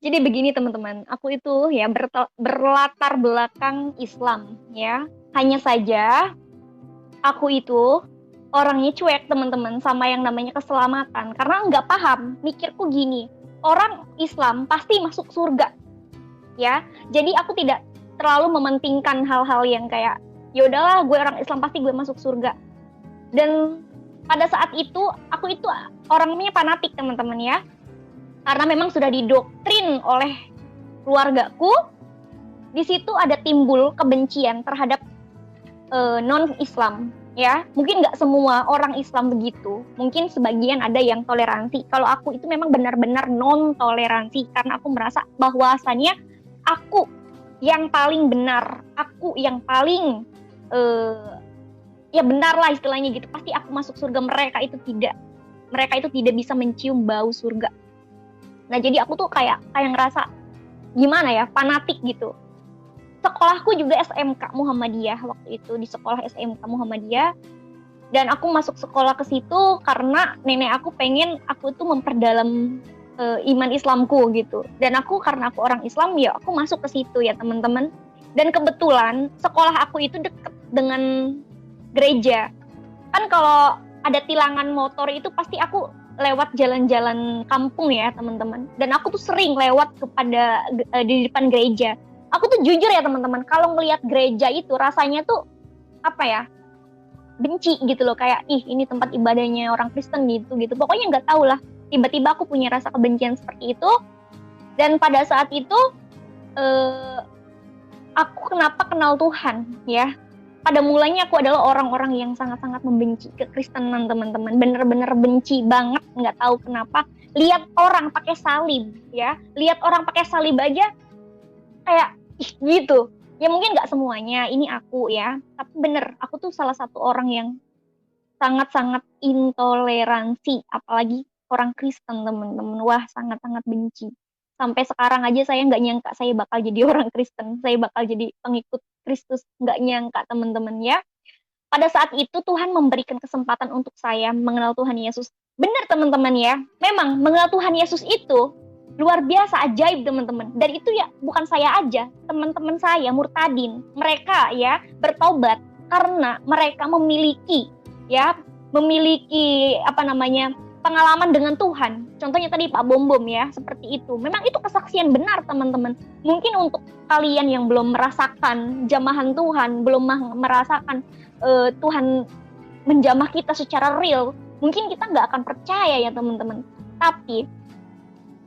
Jadi begini teman-teman, aku itu ya berlatar belakang Islam ya. Hanya saja aku itu orangnya cuek teman-teman sama yang namanya keselamatan. Karena nggak paham, mikirku gini, orang Islam pasti masuk surga ya. Jadi aku tidak terlalu mementingkan hal-hal yang kayak, ya udahlah gue orang Islam pasti gue masuk surga. Dan pada saat itu, aku itu orangnya fanatik teman-teman ya. Karena memang sudah didoktrin oleh keluargaku, di situ ada timbul kebencian terhadap non-Islam ya. Mungkin nggak semua orang Islam begitu, mungkin sebagian ada yang toleransi. Kalau aku itu memang benar-benar non toleransi karena aku merasa bahwasannya aku yang paling benar, aku yang paling ya benar lah istilahnya gitu. Pasti aku masuk surga, mereka itu tidak bisa mencium bau surga. Nah jadi aku tuh kayak ngerasa gimana ya, fanatik gitu. Sekolahku juga SMK Muhammadiyah waktu itu, di sekolah SMK Muhammadiyah. Dan aku masuk sekolah ke situ karena nenek aku pengen aku tuh memperdalam iman Islamku gitu. Dan karena aku orang Islam ya aku masuk ke situ ya teman-teman. Dan kebetulan sekolah aku itu deket dengan gereja. Kan kalau ada tilangan motor itu pasti aku lewat jalan-jalan kampung ya teman-teman. Dan aku tuh sering lewat di depan gereja. Aku tuh jujur ya teman-teman, kalau ngelihat gereja itu rasanya tuh apa ya, benci gitu loh, kayak ini tempat ibadahnya orang Kristen gitu. Pokoknya nggak tahu lah. Tiba-tiba aku punya rasa kebencian seperti itu. Dan pada saat itu aku kenapa kenal Tuhan ya. Pada mulanya aku adalah orang-orang yang sangat-sangat membenci kekristenan teman-teman, bener-bener benci banget, nggak tahu kenapa. Lihat orang pakai salib ya, lihat orang pakai salib aja kayak gitu. Ya mungkin nggak semuanya, ini aku ya, tapi bener, aku tuh salah satu orang yang sangat-sangat intoleransi, apalagi orang Kristen teman-teman. Wah, sangat-sangat benci. Sampai sekarang aja saya nggak nyangka saya bakal jadi orang Kristen, saya bakal jadi pengikut Kristus, nggak nyangka teman-teman ya. Pada saat itu Tuhan memberikan kesempatan untuk saya mengenal Tuhan Yesus. Benar teman-teman ya, memang mengenal Tuhan Yesus itu luar biasa ajaib teman-teman. Dan itu ya bukan saya aja, teman-teman saya murtadin, mereka ya bertobat karena mereka memiliki pengalaman dengan Tuhan. Contohnya tadi Pak Bom Bom ya, seperti itu. Memang itu kesaksian benar teman-teman. Mungkin untuk kalian yang belum merasakan jamahan Tuhan, belum merasakan Tuhan menjamah kita secara real, mungkin kita nggak akan percaya ya teman-teman. Tapi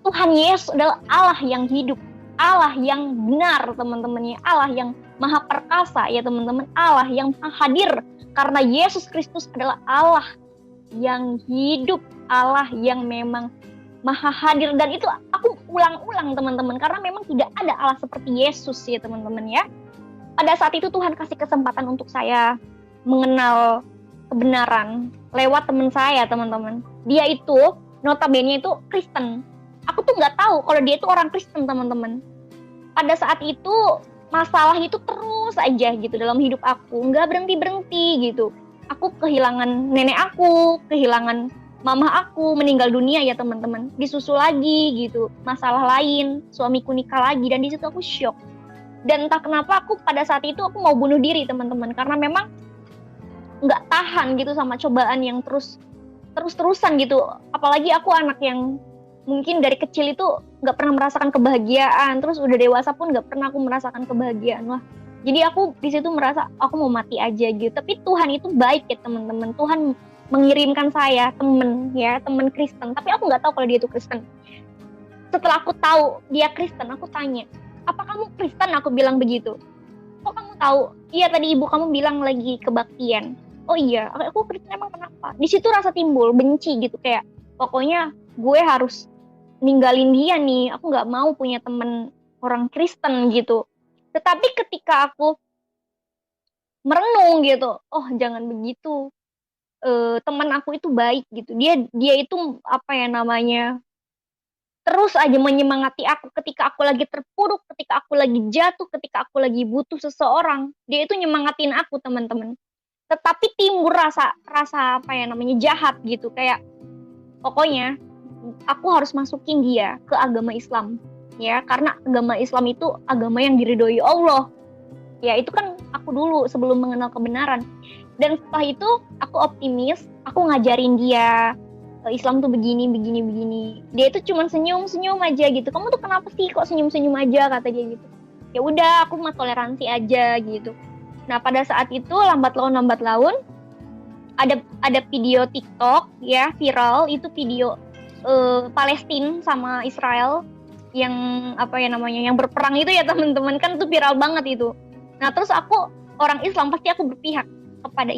Tuhan Yesus adalah Allah yang hidup, Allah yang benar teman-teman ya, Allah yang maha perkasa ya teman-teman, Allah yang hadir karena Yesus Kristus adalah Allah yang hidup, Allah yang memang maha hadir. Dan itu aku ulang-ulang teman-teman, karena memang tidak ada Allah seperti Yesus ya teman-teman ya. Pada saat itu Tuhan kasih kesempatan untuk saya mengenal kebenaran lewat teman saya teman-teman. Dia itu notabene itu Kristen. Aku tuh nggak tahu kalau dia itu orang Kristen teman-teman. Pada saat itu masalah itu terus aja gitu dalam hidup aku, nggak berhenti gitu. Aku kehilangan nenek aku, kehilangan mama aku, meninggal dunia ya teman-teman. Disusul lagi gitu, masalah lain, suamiku nikah lagi, dan di situ aku shock. Dan entah kenapa aku pada saat itu aku mau bunuh diri teman-teman, karena memang nggak tahan gitu sama cobaan yang terus-terusan gitu. Apalagi aku anak yang mungkin dari kecil itu nggak pernah merasakan kebahagiaan, terus udah dewasa pun nggak pernah aku merasakan kebahagiaan. Wah, jadi aku di situ merasa aku mau mati aja gitu. Tapi Tuhan itu baik ya teman-teman. Tuhan mengirimkan saya teman Kristen, tapi aku nggak tahu kalau dia itu Kristen. Setelah aku tahu dia Kristen, aku tanya, apa kamu Kristen? Aku bilang begitu. Kok kamu tahu? Iya, tadi ibu kamu bilang lagi kebaktian. Oh iya, aku Kristen, emang kenapa? Di situ rasa timbul benci gitu, kayak pokoknya gue harus ninggalin dia nih, aku nggak mau punya temen orang Kristen gitu. Tetapi ketika aku merenung gitu, oh jangan begitu, teman aku itu baik gitu, dia itu apa ya namanya, terus aja menyemangati aku ketika aku lagi terpuruk, ketika aku lagi jatuh, ketika aku lagi butuh seseorang, dia itu nyemangatin aku teman-teman. Tetapi timbul rasa apa ya namanya, jahat gitu, kayak pokoknya aku harus masukin dia ke agama Islam. ya, karena agama Islam itu agama yang diridhoi Allah. Ya itu kan aku dulu sebelum mengenal kebenaran. Dan setelah itu aku optimis, aku ngajarin dia Islam tuh begini. Dia itu cuma senyum aja gitu. Kamu tuh kenapa sih kok senyum aja, kata dia gitu. Ya udah, aku mah toleransi aja gitu. Nah pada saat itu lambat laun ada video TikTok ya viral, itu video Palestina sama Israel yang yang berperang itu ya teman-teman, kan itu viral banget itu. Nah terus aku orang Islam pasti aku berpihak kepada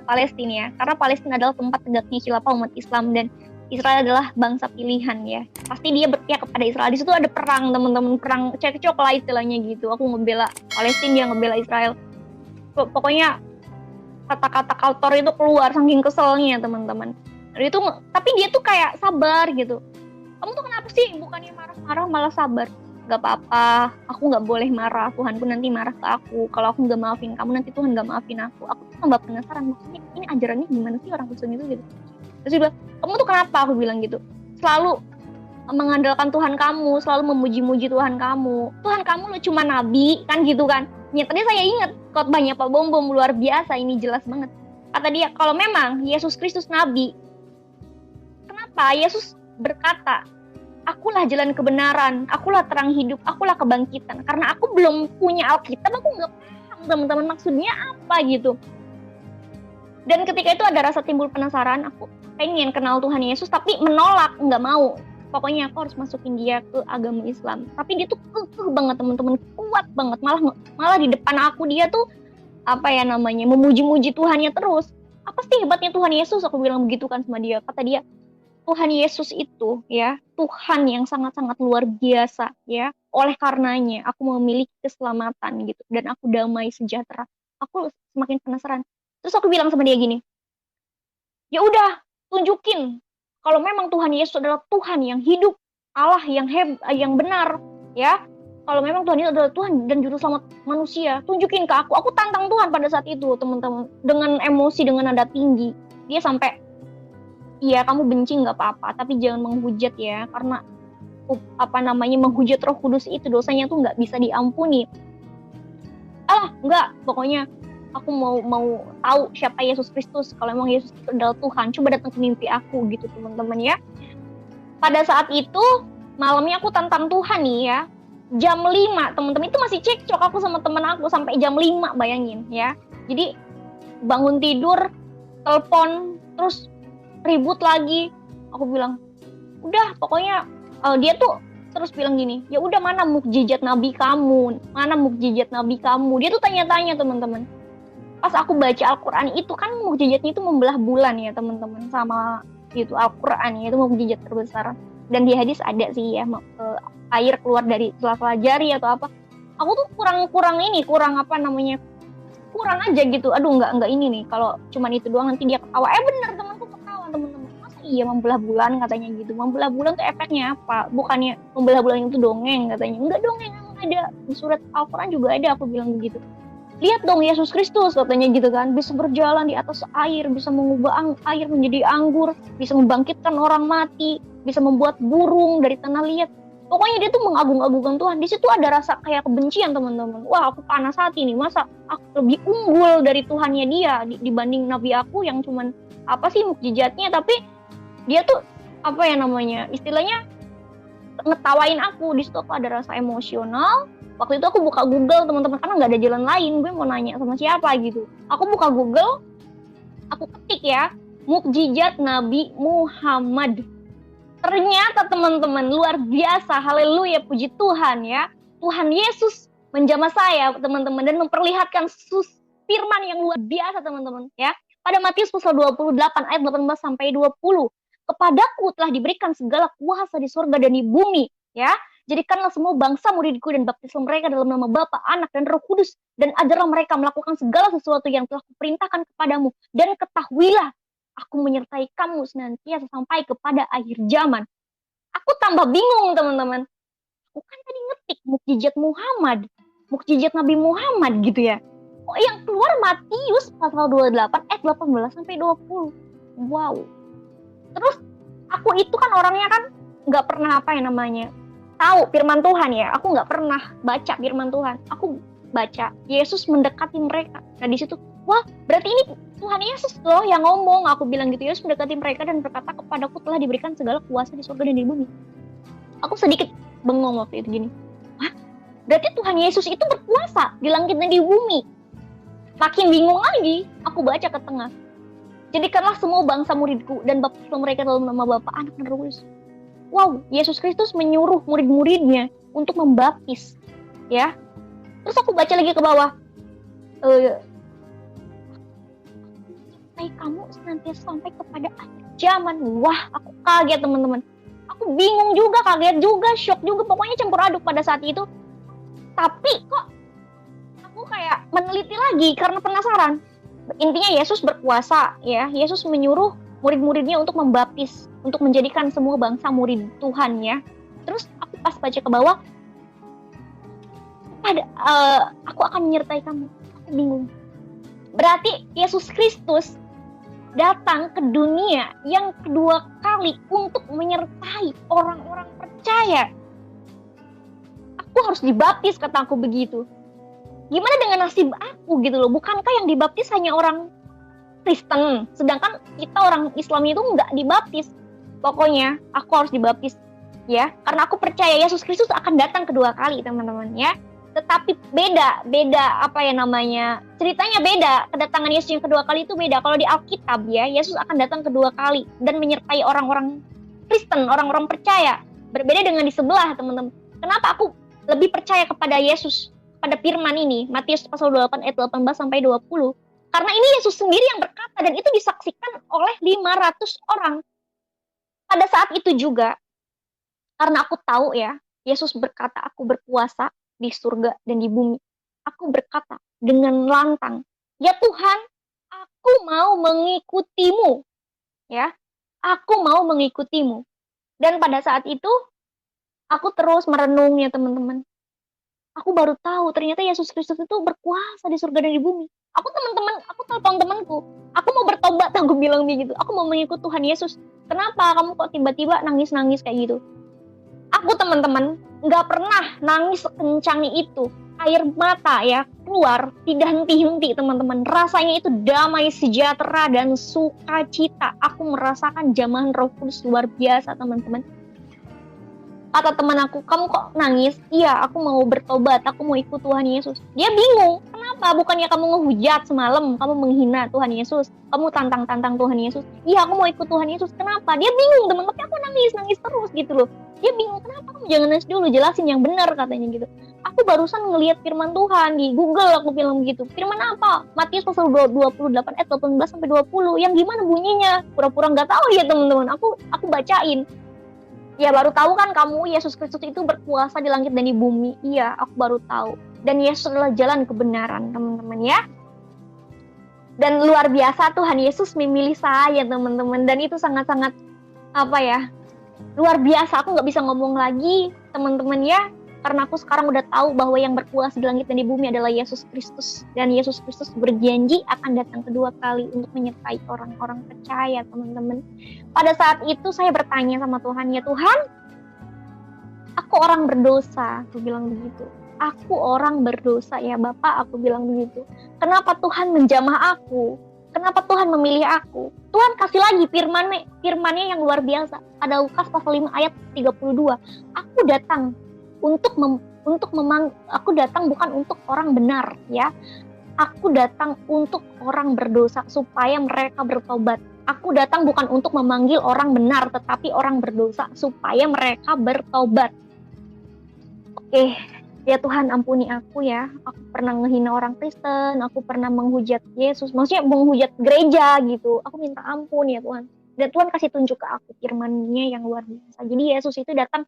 Palestina ya, karena Palestina adalah tempat tegaknya khilafah umat Islam dan Israel adalah bangsa pilihan ya. Pasti dia berpihak kepada Israel. Di situ ada perang teman-teman, perang cekcok lah istilahnya gitu. Aku ngebela Palestina, dia ngebela Israel. Pokoknya kata-kata kotor itu keluar saking keselnya teman-teman. Itu tapi dia tuh kayak sabar gitu. Kamu tuh kenapa sih bukannya marah-marah malah sabar? Gak apa-apa, aku gak boleh marah, Tuhan pun nanti marah ke aku. Kalau aku gak maafin kamu, nanti Tuhan gak maafin aku. Aku tuh tambah penasaran, maksudnya ini ajarannya gimana sih orang Kristen itu gitu. Terus dia bilang, kamu tuh kenapa? Aku bilang gitu, selalu mengandalkan Tuhan kamu, selalu memuji-muji Tuhan kamu. Tuhan kamu lo cuma nabi, kan gitu kan. Ya, tadi saya ingat khotbahnya Pak Bom luar biasa, ini jelas banget. Kata dia, kalau memang Yesus Kristus nabi, kenapa Yesus berkata, akulah jalan kebenaran, akulah terang hidup, akulah kebangkitan. Karena aku belum punya Alkitab, aku nggak paham teman-teman maksudnya apa gitu. Dan ketika itu ada rasa timbul penasaran, aku pengen kenal Tuhan Yesus, tapi menolak, nggak mau. Pokoknya aku harus masukin dia ke agama Islam. Tapi dia tuh kekeh banget teman-teman, kuat banget. Malah di depan aku dia tuh memuji-muji Tuhannya terus. Apa sih hebatnya Tuhan Yesus? Aku bilang begitu kan sama dia. Kata dia, Tuhan Yesus itu ya Tuhan yang sangat-sangat luar biasa ya. Oleh karenanya aku memiliki keselamatan gitu dan aku damai sejahtera. Aku semakin penasaran. Terus aku bilang sama dia gini, ya udah tunjukin kalau memang Tuhan Yesus adalah Tuhan yang hidup, Allah yang benar ya. Kalau memang Tuhan Yesus adalah Tuhan dan juru selamat manusia, tunjukin ke aku. Aku tantang Tuhan pada saat itu teman-teman, dengan emosi, dengan nada tinggi. Dia sampai, iya kamu benci nggak apa-apa, tapi jangan menghujat ya, karena menghujat Roh Kudus itu dosanya tuh nggak bisa diampuni. Nggak, pokoknya aku mau tahu siapa Yesus Kristus. Kalau emang Yesus itu adalah Tuhan, coba datang ke mimpi aku gitu teman-teman ya. Pada saat itu malamnya aku tantang Tuhan nih ya. Jam 5 teman-teman, itu masih cekcok aku sama teman aku sampai jam 5, bayangin ya. Jadi bangun tidur, telepon, terus ribut lagi. Aku bilang, udah pokoknya dia tuh terus bilang gini, ya udah mana mukjizat nabi kamu? Dia tuh tanya-tanya teman-teman. Pas aku baca Al-Qur'an itu kan mukjizatnya itu membelah bulan ya teman-teman, sama itu Al-Qur'an ya, itu mukjizat terbesar. Dan di hadis ada sih ya, air keluar dari sela-sela jari atau apa. Aku tuh kurang aja gitu. Aduh enggak ini nih, kalau cuman itu doang nanti dia ketawa. Bener temanku ketawa teman-teman. Masa iya membelah bulan katanya gitu. Membelah bulan tuh efeknya apa? Bukannya membelah bulan itu dongeng katanya. Enggak dongeng, emang ada di surat Al-Qur'an juga ada, aku bilang begitu. Lihat dong Yesus Kristus katanya gitu kan, bisa berjalan di atas air, bisa mengubah air menjadi anggur, bisa membangkitkan orang mati, bisa membuat burung dari tanah liat. Pokoknya dia tuh mengagung-agungkan Tuhan. Di situ ada rasa kayak kebencian teman-teman. Wah, aku panas hati nih, masa aku lebih unggul dari Tuhannya dia dibanding nabi aku yang cuman mukjizatnya, tapi dia tuh istilahnya ngetawain aku. Di situ aku ada rasa emosional. Waktu itu aku buka Google teman-teman, karena nggak ada jalan lain, gue mau nanya sama siapa gitu. Aku buka Google, aku ketik ya, mukjizat Nabi Muhammad. Ternyata teman-teman luar biasa, haleluya, puji Tuhan ya. Tuhan Yesus menjamah saya teman-teman dan memperlihatkan firman yang luar biasa teman-teman ya. Pada Matius pasal 28 ayat 18 sampai 20, kepadaku telah diberikan segala kuasa di surga dan di bumi ya. Jadikanlah semua bangsa muridku dan baptislah mereka dalam nama Bapa, Anak, dan Roh Kudus. Dan ajarlah mereka melakukan segala sesuatu yang telah kuperintahkan kepadamu. Dan ketahuilah, aku menyertai kamu senantiasa sampai kepada akhir zaman. Aku tambah bingung teman-teman. Aku kan tadi ngetik mukjizat Muhammad, mukjizat Nabi Muhammad gitu ya. Oh, yang keluar Matius pasal 28 ayat 18 sampai 20. Wow. Terus aku itu kan orangnya kan nggak pernah tahu firman Tuhan ya, aku nggak pernah baca firman Tuhan. Aku baca Yesus mendekati mereka. Nah di situ, wah berarti ini Tuhan Yesus loh yang ngomong. Aku bilang gitu, Yesus mendekati mereka dan berkata, kepadaku telah diberikan segala kuasa di surga dan di bumi. Aku sedikit bengong waktu itu gini. Hah? Berarti Tuhan Yesus itu berkuasa di langit dan di bumi. Makin bingung lagi, aku baca ke tengah. Jadikanlah semua bangsa muridku dan baptislah mereka dalam nama Bapa, Anak, dan Roh Kudus. Wow, Yesus Kristus menyuruh murid-muridnya untuk membaptis, ya. Terus aku baca lagi ke bawah. Kamu senantiasa sampai kepada akhir zaman. Wah, aku kaget teman-teman. Aku bingung juga, kaget juga, shock juga. Pokoknya campur aduk pada saat itu. Tapi kok aku kayak meneliti lagi karena penasaran. Intinya Yesus berkuasa, ya. Yesus menyuruh murid-muridnya untuk membaptis, untuk menjadikan semua bangsa murid Tuhan, ya. Terus aku pas baca ke bawah, aku akan menyertai kamu. Aku bingung. Berarti Yesus Kristus datang ke dunia yang kedua kali untuk menyertai orang-orang percaya. Aku harus dibaptis, kata aku begitu. Gimana dengan nasib aku gitu loh? Bukankah yang dibaptis hanya orang Kristen, sedangkan kita orang Islam itu nggak dibaptis. Pokoknya aku harus dibaptis, ya, karena aku percaya Yesus Kristus akan datang kedua kali, teman-teman, ya. Tetapi beda apa ya namanya, ceritanya beda. Kedatangan Yesus yang kedua kali itu beda. Kalau di Alkitab ya, Yesus akan datang kedua kali dan menyertai orang-orang Kristen, orang-orang percaya. Berbeda dengan di sebelah, teman-teman. Kenapa aku lebih percaya kepada Yesus, pada firman ini, Matius pasal 28 ayat 18 sampai 20? Karena ini Yesus sendiri yang berkata, dan itu disaksikan oleh 500 orang. Pada saat itu juga, karena aku tahu ya, Yesus berkata, aku berkuasa di surga dan di bumi. Aku berkata dengan lantang, ya Tuhan, aku mau mengikutimu. Ya, aku mau mengikutimu. Dan pada saat itu, aku terus merenung ya teman-teman. Aku baru tahu ternyata Yesus Kristus itu berkuasa di surga dan di bumi. Aku telepon temanku, aku mau bertobat, aku bilang begitu. Aku mau mengikut Tuhan Yesus. Kenapa kamu kok tiba-tiba nangis-nangis kayak gitu? Aku teman-teman nggak pernah nangis sekencang itu. Air mata ya keluar tidak henti-henti teman-teman. Rasanya itu damai, sejahtera, dan sukacita. Aku merasakan jamahan Roh Kudus luar biasa teman-teman. Kata teman aku, kamu kok nangis? Iya, aku mau bertobat, aku mau ikut Tuhan Yesus. Dia bingung, kenapa? Bukannya kamu ngehujat semalam, kamu menghina Tuhan Yesus, kamu tantang-tantang Tuhan Yesus. Iya, aku mau ikut Tuhan Yesus. Kenapa? Dia bingung teman, tapi aku nangis terus gitu loh. Dia bingung, kenapa kamu jangan nangis dulu, jelasin yang benar katanya gitu. Aku barusan ngelihat firman Tuhan di Google, aku bilang begitu. Firman apa? Matius pasal 28 ayat 18 sampai 20. Yang gimana bunyinya? Pura-pura nggak tahu ya teman-teman. Aku bacain. Ya baru tahu kan kamu, Yesus Kristus itu berkuasa di langit dan di bumi. Iya, aku baru tahu. Dan Yesus adalah jalan kebenaran, teman-teman ya. Dan luar biasa Tuhan Yesus memilih saya, teman-teman. Dan itu sangat-sangat luar biasa. Aku nggak bisa ngomong lagi, teman-teman ya. Karena aku sekarang udah tahu bahwa yang berkuasa di langit dan di bumi adalah Yesus Kristus. Dan Yesus Kristus berjanji akan datang kedua kali untuk menyertai orang-orang percaya, teman-teman. Pada saat itu saya bertanya sama Tuhan, ya Tuhan, aku orang berdosa, aku bilang begitu. Aku orang berdosa ya Bapak, aku bilang begitu. Kenapa Tuhan menjamah aku? Kenapa Tuhan memilih aku? Tuhan kasih lagi firman-Nya yang luar biasa. Ada Lukas pasal 5 ayat 32. Aku datang aku datang bukan untuk orang benar ya. Aku datang untuk orang berdosa supaya mereka bertobat. Aku datang bukan untuk memanggil orang benar tetapi orang berdosa supaya mereka bertobat. Oke, ya Tuhan ampuni aku ya. Aku pernah ngehina orang Kristen, aku pernah menghujat Yesus, maksudnya menghujat gereja gitu. Aku minta ampun ya Tuhan. Dan Tuhan kasih tunjuk ke aku firman-Nya yang luar biasa. Jadi Yesus itu datang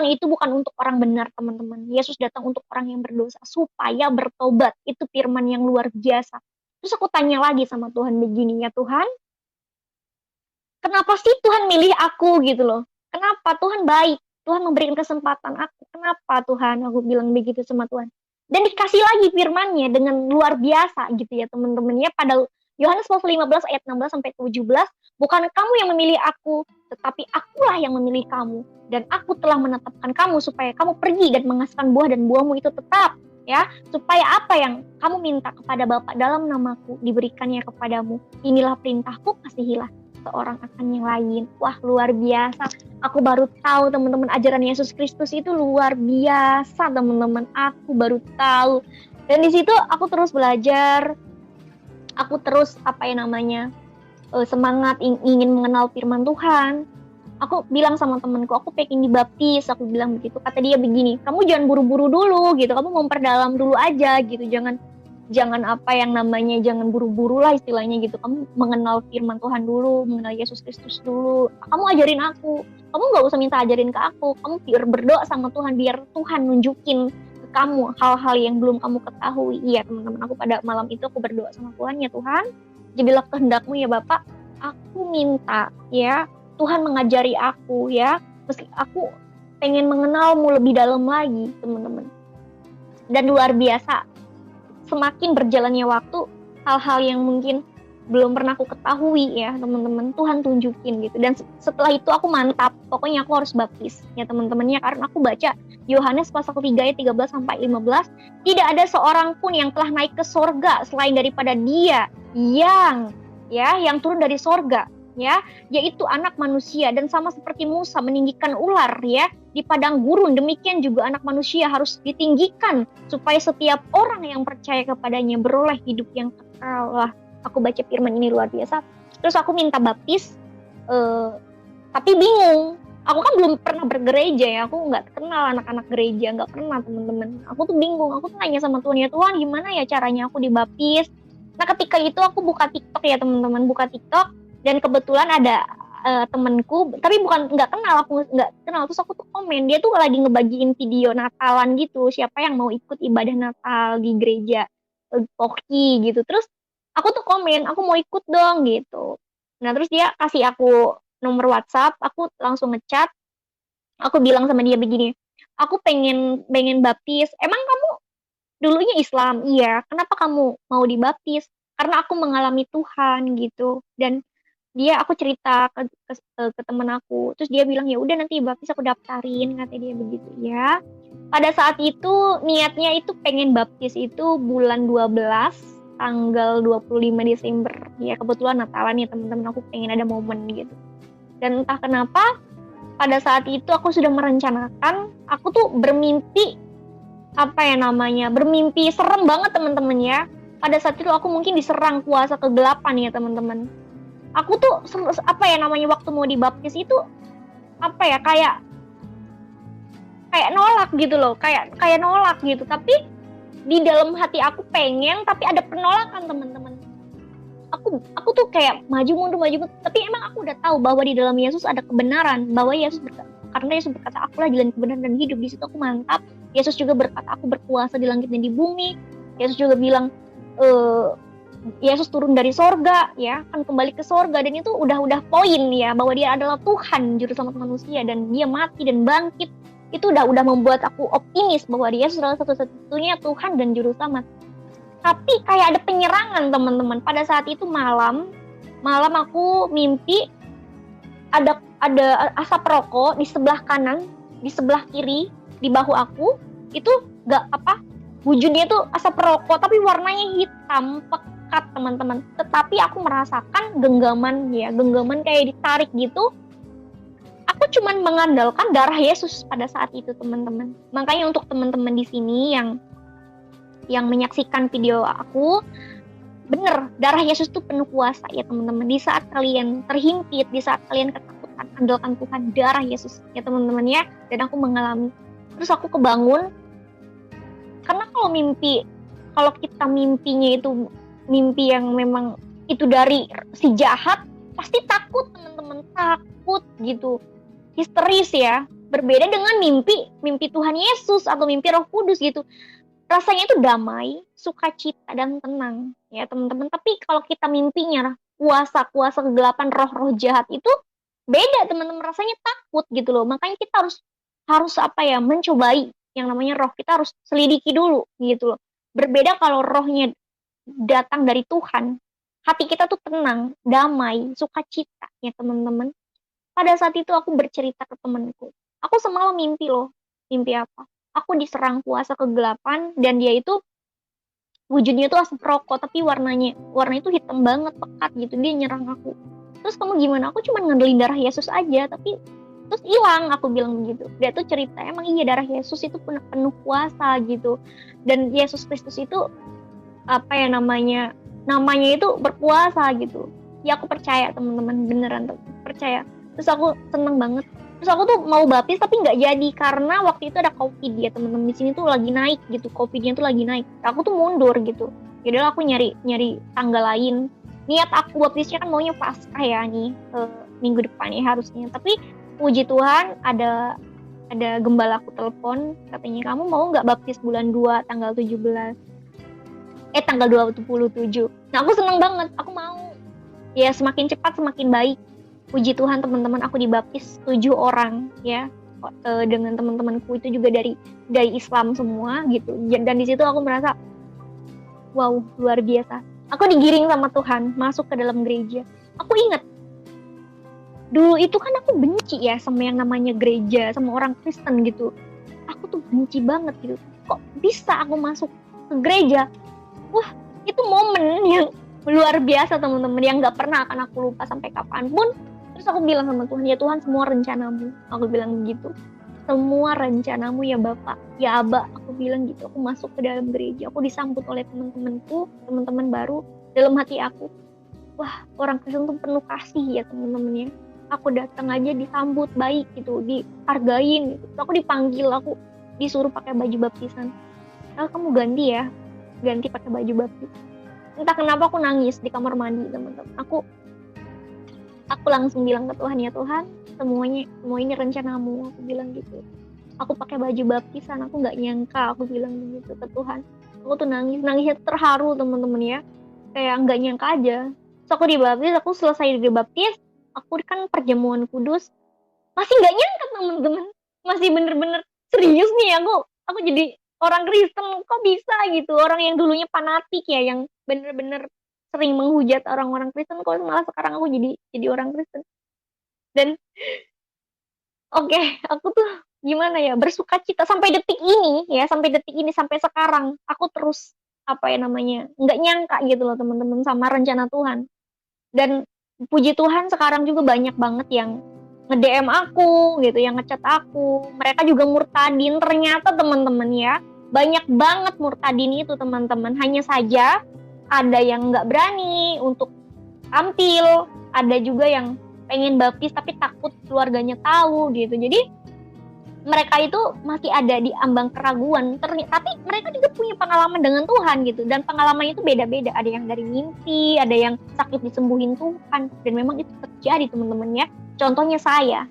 itu bukan untuk orang benar, teman-teman. Yesus datang untuk orang yang berdosa supaya bertobat. Itu firman yang luar biasa. Terus aku tanya lagi sama Tuhan begini, ya Tuhan, kenapa sih Tuhan milih aku gitu loh? Kenapa? Tuhan baik. Tuhan memberikan kesempatan aku. Kenapa Tuhan? Aku bilang begitu sama Tuhan. Dan dikasih lagi firman-Nya dengan luar biasa gitu ya teman-teman ya. Pada Yohanes pasal 15 ayat 16 sampai 17, Bukan kamu yang memilih aku, tetapi akulah yang memilih kamu. Dan aku telah menetapkan kamu supaya kamu pergi dan menghasilkan buah dan buahmu itu tetap. Ya, supaya apa yang kamu minta kepada Bapa dalam namaku diberikannya kepadamu. Inilah perintahku, kasihilah seorang akan yang lain. Wah, luar biasa. Aku baru tahu teman-teman, ajaran Yesus Kristus itu luar biasa teman-teman. Aku baru tahu. Dan di situ aku terus belajar. Aku terus semangat ingin mengenal firman Tuhan. Aku bilang sama temanku, aku pengen dibaptis. Aku bilang begitu. Kata dia begini, kamu jangan buru-buru dulu gitu. Kamu memperdalam dulu aja gitu. Jangan jangan buru-buru lah istilahnya gitu. Kamu mengenal firman Tuhan dulu, mengenal Yesus Kristus dulu. Kamu ajarin aku. Kamu nggak usah minta ajarin ke aku. Kamu biar berdoa sama Tuhan, biar Tuhan nunjukin ke kamu hal-hal yang belum kamu ketahui. Iya teman-teman, aku pada malam itu aku berdoa sama Tuhan, ya Tuhan, jadilah kehendakmu ya Bapak. Aku minta ya Tuhan mengajari aku ya, meski aku pengen mengenalmu lebih dalam lagi teman-teman. Dan luar biasa, semakin berjalannya waktu, hal-hal yang mungkin belum pernah aku ketahui ya teman-teman, Tuhan tunjukin gitu. Dan setelah itu aku mantap, pokoknya aku harus baptis ya teman-temannya, karena aku baca Yohanes pasal 3 ayat 13-15, tidak ada seorang pun yang telah naik ke sorga selain daripada Dia yang turun dari sorga, ya, yaitu Anak Manusia. Dan sama seperti Musa meninggikan ular ya di padang gurun, demikian juga Anak Manusia harus ditinggikan supaya setiap orang yang percaya kepadanya beroleh hidup yang kekal. Lah, aku baca firman ini luar biasa. Terus aku minta baptis, tapi bingung. Aku kan belum pernah bergereja ya, aku nggak kenal anak-anak gereja, nggak pernah teman-teman. Aku tuh bingung, aku tuh nanya sama Tuhan, ya Tuhan gimana ya caranya aku dibaptis. Nah ketika itu aku buka TikTok ya teman-teman, buka TikTok, dan kebetulan ada temanku, tapi nggak kenal, terus aku tuh komen, dia tuh lagi ngebagiin video Natalan gitu, siapa yang mau ikut ibadah Natal di gereja Poki gitu. Terus aku tuh komen, aku mau ikut dong gitu. Nah terus dia kasih aku nomor WhatsApp, aku langsung ngechat, aku bilang sama dia begini, aku pengen baptis. Emang kamu dulunya Islam? Iya. Kenapa kamu mau dibaptis? Karena aku mengalami Tuhan gitu. Dan aku cerita ke temen aku, terus dia bilang ya udah nanti baptis aku daftarin, kata dia begitu ya. Pada saat itu niatnya itu pengen baptis itu bulan 12 tanggal 25 Desember ya, kebetulan Natalan ya teman-teman, aku pengen ada momen gitu. Dan entah kenapa pada saat itu aku sudah merencanakan, aku tuh bermimpi bermimpi serem banget teman-teman ya. Pada saat itu aku mungkin diserang kuasa kegelapan ya teman-teman. Aku tuh waktu mau dibaptis itu kayak nolak gitu loh, kayak nolak gitu. Tapi di dalam hati aku pengen, tapi ada penolakan teman-teman. Aku tuh kayak maju mundur, tapi emang aku udah tahu bahwa di dalam Yesus ada kebenaran, bahwa karena Yesus berkata akulah jalan kebenaran dan hidup. Di situ aku mantap. Yesus juga berkata aku berkuasa di langit dan di bumi. Yesus juga bilang Yesus turun dari sorga ya, akan kembali ke sorga, dan itu udah poin ya, bahwa dia adalah Tuhan juru selamat manusia dan dia mati dan bangkit. Itu udah membuat aku optimis bahwa dia adalah satu-satunya Tuhan dan juru selamat. Tapi kayak ada penyerangan teman-teman. Pada saat itu malam aku mimpi ada asap rokok di sebelah kanan, di sebelah kiri, di bahu aku. Itu wujudnya tuh asap rokok tapi warnanya hitam pekat teman-teman. Tetapi aku merasakan genggaman kayak ditarik gitu. Aku cuman mengandalkan darah Yesus pada saat itu teman-teman. Makanya untuk teman-teman di sini yang menyaksikan video aku, bener, darah Yesus tuh penuh kuasa ya teman-teman. Di saat kalian terhimpit, di saat kalian ketakutan, andalkan Tuhan, darah Yesus ya teman-teman ya. Dan aku mengalami. Terus aku kebangun, karena kalau kita mimpinya itu mimpi yang memang itu dari si jahat, pasti takut teman-teman, takut gitu, histeris ya. Berbeda dengan mimpi Tuhan Yesus atau mimpi Roh Kudus gitu, rasanya itu damai, sukacita dan tenang ya teman-teman. Tapi kalau kita mimpinya kuasa kegelapan, roh-roh jahat, itu beda teman-teman, rasanya takut gitu loh. Makanya kita harus mencobai yang namanya roh, kita harus selidiki dulu gitu loh. Berbeda kalau rohnya datang dari Tuhan, hati kita tuh tenang, damai, sukacita ya teman-teman. Pada saat itu aku bercerita ke temanku. Aku semalam mimpi loh. Mimpi apa? Aku diserang kuasa kegelapan dan dia itu wujudnya tuh asap rokok tapi warna itu hitam banget pekat gitu, dia nyerang aku. Terus kamu gimana? Aku cuma ngandelin darah Yesus aja tapi terus hilang, aku bilang begitu. Dia tuh cerita emang iya darah Yesus itu penuh kuasa gitu, dan Yesus Kristus itu apa ya namanya itu berkuasa gitu. Ya aku percaya teman-teman, beneran tuh percaya. Terus aku seneng banget. Terus aku tuh mau baptis tapi nggak jadi karena waktu itu ada COVID ya teman-teman, di sini tuh lagi naik gitu, COVID-nya tuh lagi naik. Aku tuh mundur gitu. Jadi aku nyari tanggal lain. Niat aku baptisnya kan maunya Paskah ya nih, minggu depan ya harusnya. Tapi puji Tuhan ada gembala aku telepon, katanya kamu mau nggak baptis bulan 2 tanggal 17, tanggal 27. Nah aku seneng banget, aku mau. Ya semakin cepat semakin baik. Puji Tuhan teman-teman, aku dibaptis 7 orang ya, dengan teman-temanku itu juga dari Islam semua gitu. Dan di situ aku merasa wow, luar biasa. Aku digiring sama Tuhan masuk ke dalam gereja. Aku ingat dulu itu kan aku benci ya sama yang namanya gereja, sama orang Kristen gitu. Aku tuh benci banget gitu. Kok bisa aku masuk ke gereja? Wah, itu momen yang luar biasa teman-teman, yang nggak pernah akan aku lupa sampai kapanpun. Terus aku bilang sama Tuhan, ya Tuhan semua rencanamu, aku bilang begitu, semua rencanamu ya Bapak, ya Aba, aku bilang gitu. Aku masuk ke dalam gereja, aku disambut oleh teman-temanku, teman-teman baru. Dalam hati aku, wah orang Kristen tuh penuh kasih ya teman-teman ya. Aku datang aja disambut baik gitu, dihargain gitu. Aku dipanggil, aku disuruh pakai baju baptisan. Kamu ganti pakai baju baptis. Entah kenapa aku nangis di kamar mandi teman-teman. Aku langsung bilang ke Tuhan, ya Tuhan, semua ini rencanamu, aku bilang gitu. Aku pakai baju baptisan, aku nggak nyangka, aku bilang begitu ke Tuhan. Aku tuh nangisnya terharu teman-teman ya, kayak nggak nyangka aja. So aku dibaptis, aku selesai dibaptis, aku kan perjamuan kudus, masih nggak nyangka teman-teman, masih bener-bener serius nih aku jadi orang Kristen. Kok bisa gitu, orang yang dulunya fanatik ya, yang bener-bener sering menghujat orang-orang Kristen, kok malah sekarang aku jadi orang Kristen. Dan oke, aku tuh gimana ya, bersuka cita sampai detik ini ya, sampai sekarang aku terus apa ya namanya, nggak nyangka gitu loh teman-teman sama rencana Tuhan. Dan puji Tuhan sekarang juga banyak banget yang nge-DM aku gitu, yang ngechat aku. Mereka juga murtadin ternyata teman-teman ya. Banyak banget murtadin itu teman-teman. Hanya saja ada yang nggak berani untuk tampil, ada juga yang pengen baptis tapi takut keluarganya tahu gitu. Jadi mereka itu masih ada di ambang keraguan, tapi mereka juga punya pengalaman dengan Tuhan gitu, dan pengalamannya itu beda-beda. Ada yang dari mimpi, ada yang sakit disembuhin Tuhan, dan memang itu terjadi teman-teman ya. Contohnya saya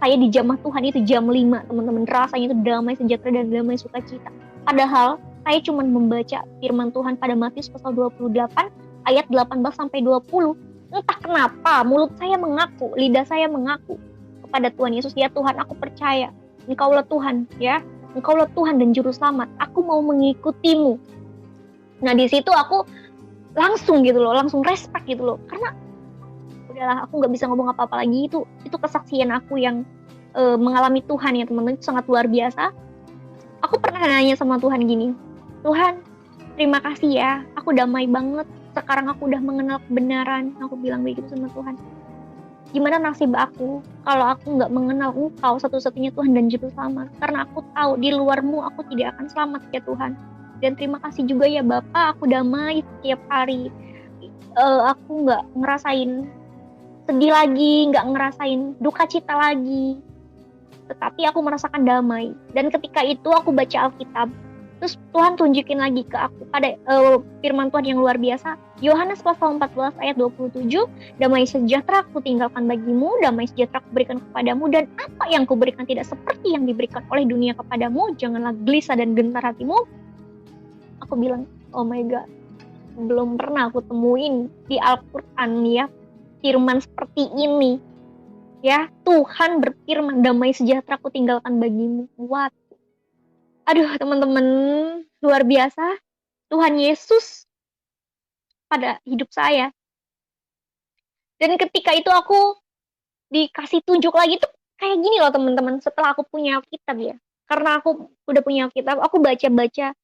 di jamah Tuhan itu jam 5 teman-teman, rasanya itu damai sejahtera dan damai sukacita. Padahal saya cuma membaca firman Tuhan pada Matius pasal 28 ayat 18 sampai 20. Entah kenapa mulut saya mengaku, lidah saya mengaku kepada Tuhan Yesus, ya Tuhan aku percaya Engkaulah Tuhan ya, Engkaulah Tuhan dan Juru Selamat, aku mau mengikutimu. Nah di situ aku langsung respect gitu loh, karena udahlah aku nggak bisa ngomong apa-apa lagi. Itu kesaksian aku yang mengalami Tuhan ya teman-teman, itu sangat luar biasa. Aku pernah nanya sama Tuhan gini, Tuhan terima kasih ya, aku damai banget, sekarang aku udah mengenal kebenaran. Aku bilang begitu sama Tuhan. Gimana nasib aku kalau aku nggak mengenal Engkau satu-satunya Tuhan dan Juru Selamat, karena aku tahu di luarmu aku tidak akan selamat ya Tuhan. Dan terima kasih juga ya Bapak, aku damai setiap hari. Aku nggak ngerasain sedih lagi, nggak ngerasain duka cita lagi, tetapi aku merasakan damai. Dan ketika itu aku baca Alkitab, terus Tuhan tunjukin lagi ke aku pada firman Tuhan yang luar biasa. Yohanes pasal 14 ayat 27, damai sejahtera aku tinggalkan bagimu, damai sejahtera aku berikan kepadamu, dan apa yang kuberikan tidak seperti yang diberikan oleh dunia kepadamu, janganlah gelisah dan gentar hatimu. Aku bilang, oh my God, belum pernah aku temuin di Al-Quran ya firman seperti ini ya. Tuhan berfirman, damai sejahtera aku tinggalkan bagimu. What? Aduh teman-teman, luar biasa. Tuhan Yesus pada hidup saya Dan ketika itu aku dikasih tunjuk lagi tuh kayak gini loh teman-teman, setelah aku punya Alkitab ya. Karena aku udah punya Alkitab, aku baca-baca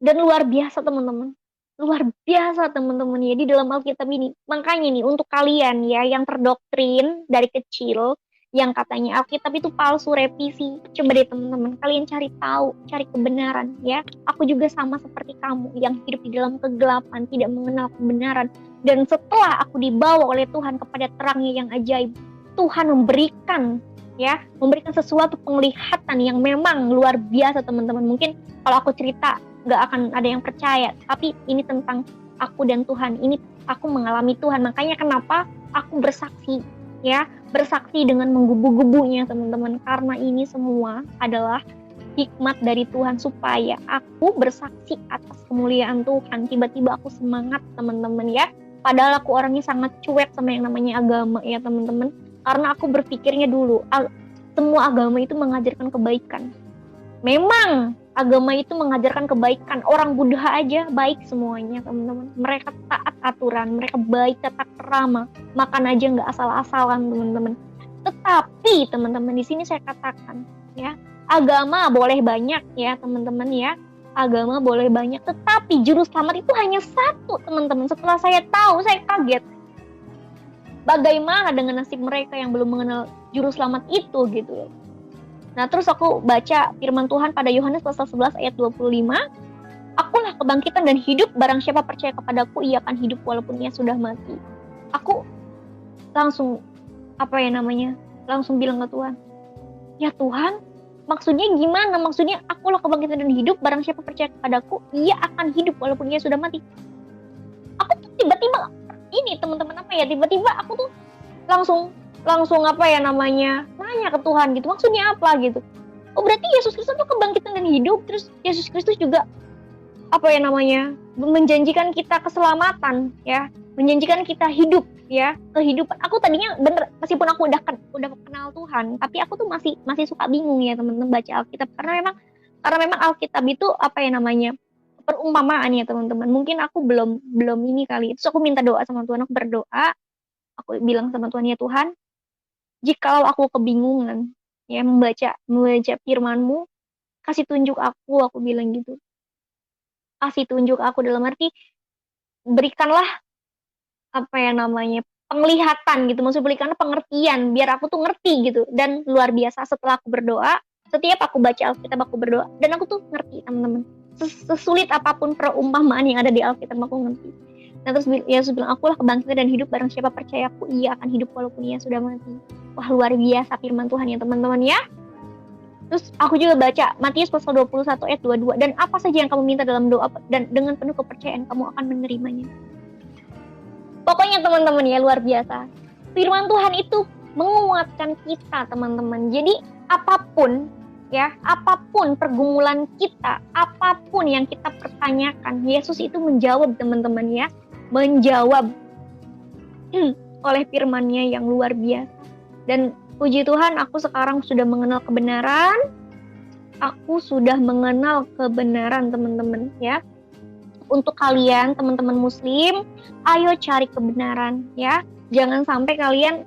dan luar biasa teman-teman. Luar biasa teman-teman ya di dalam Alkitab ini. Makanya nih untuk kalian ya yang terdoktrin dari kecil yang katanya Alkitab itu palsu, revisi. Coba deh teman-teman, kalian cari tahu, cari kebenaran ya. Aku juga sama seperti kamu yang hidup di dalam kegelapan, tidak mengenal kebenaran. Dan setelah aku dibawa oleh Tuhan kepada terangnya yang ajaib, Tuhan memberikan sesuatu penglihatan yang memang luar biasa teman-teman. Mungkin kalau aku cerita nggak akan ada yang percaya, tapi ini tentang aku dan Tuhan. Ini aku mengalami Tuhan, makanya kenapa aku bersaksi ya, bersaksi dengan menggebu-gebunya teman-teman, karena ini semua adalah hikmat dari Tuhan supaya aku bersaksi atas kemuliaan Tuhan. Tiba-tiba aku semangat teman-teman ya, padahal aku orangnya sangat cuek sama yang namanya agama ya teman-teman, karena aku berpikirnya dulu semua agama itu mengajarkan kebaikan. Memang agama itu mengajarkan kebaikan, orang Buddha aja baik semuanya teman-teman, mereka taat aturan, mereka baik, tata krama, makan aja nggak asal-asalan teman-teman. Tetapi teman-teman di sini saya katakan ya, agama boleh banyak ya teman-teman ya, agama boleh banyak, tetapi juru selamat itu hanya satu teman-teman. Setelah saya tahu, saya kaget. Bagaimana dengan nasib mereka yang belum mengenal juru selamat itu gitu loh. Nah terus aku baca firman Tuhan pada Yohanes pasal 11 ayat 25. Akulah kebangkitan dan hidup, barang siapa percaya kepadaku ia akan hidup walaupun ia sudah mati. Aku langsung langsung bilang ke Tuhan, ya Tuhan, maksudnya gimana? Maksudnya akulah kebangkitan dan hidup, barang siapa percaya kepadaku ia akan hidup walaupun ia sudah mati. Aku tuh tiba-tiba ini teman-teman tiba-tiba aku tuh langsung nanya ke Tuhan gitu, maksudnya apa gitu. Oh berarti Yesus Kristus tuh kebangkitan dan hidup, terus Yesus Kristus juga menjanjikan kita keselamatan ya, menjanjikan kita hidup ya, kehidupan. Aku tadinya bener, meskipun aku udah kenal Tuhan, tapi aku tuh masih suka bingung ya teman-teman baca Alkitab, karena memang Alkitab itu perumpamaan ya teman-teman. Mungkin aku belum ini kali. Terus aku minta doa sama Tuhan, aku berdoa, aku bilang sama Tuhan, ya Tuhan, jikalau aku kebingungan ya membaca firman-Mu, kasih tunjuk aku bilang gitu. Kasih tunjuk aku dalam arti berikanlah penglihatan gitu, maksudnya berikanlah pengertian biar aku tuh ngerti gitu. Dan luar biasa setelah aku berdoa, setiap aku baca Alkitab aku berdoa dan aku tuh ngerti teman-teman. Sesulit apapun perumpamaan yang ada di Alkitab aku ngerti. Nah terus Yesus bilang, akulah kebangkitan dan hidup, barang siapa percaya aku ia akan hidup walaupun ia sudah mati. Wah luar biasa firman Tuhan ya teman-teman ya. Terus aku juga baca Matius pasal 21 ayat 22, dan apa saja yang kamu minta dalam doa dan dengan penuh kepercayaan kamu akan menerimanya. Pokoknya teman-teman ya luar biasa. Firman Tuhan itu menguatkan kita teman-teman. Jadi apapun pergumulan kita, apapun yang kita pertanyakan, Yesus itu menjawab teman-teman ya. Menjawab oleh firman-Nya yang luar biasa. Dan puji Tuhan, aku sekarang sudah mengenal kebenaran. Aku sudah mengenal kebenaran teman-teman ya. Untuk kalian teman-teman muslim, ayo cari kebenaran ya. Jangan sampai kalian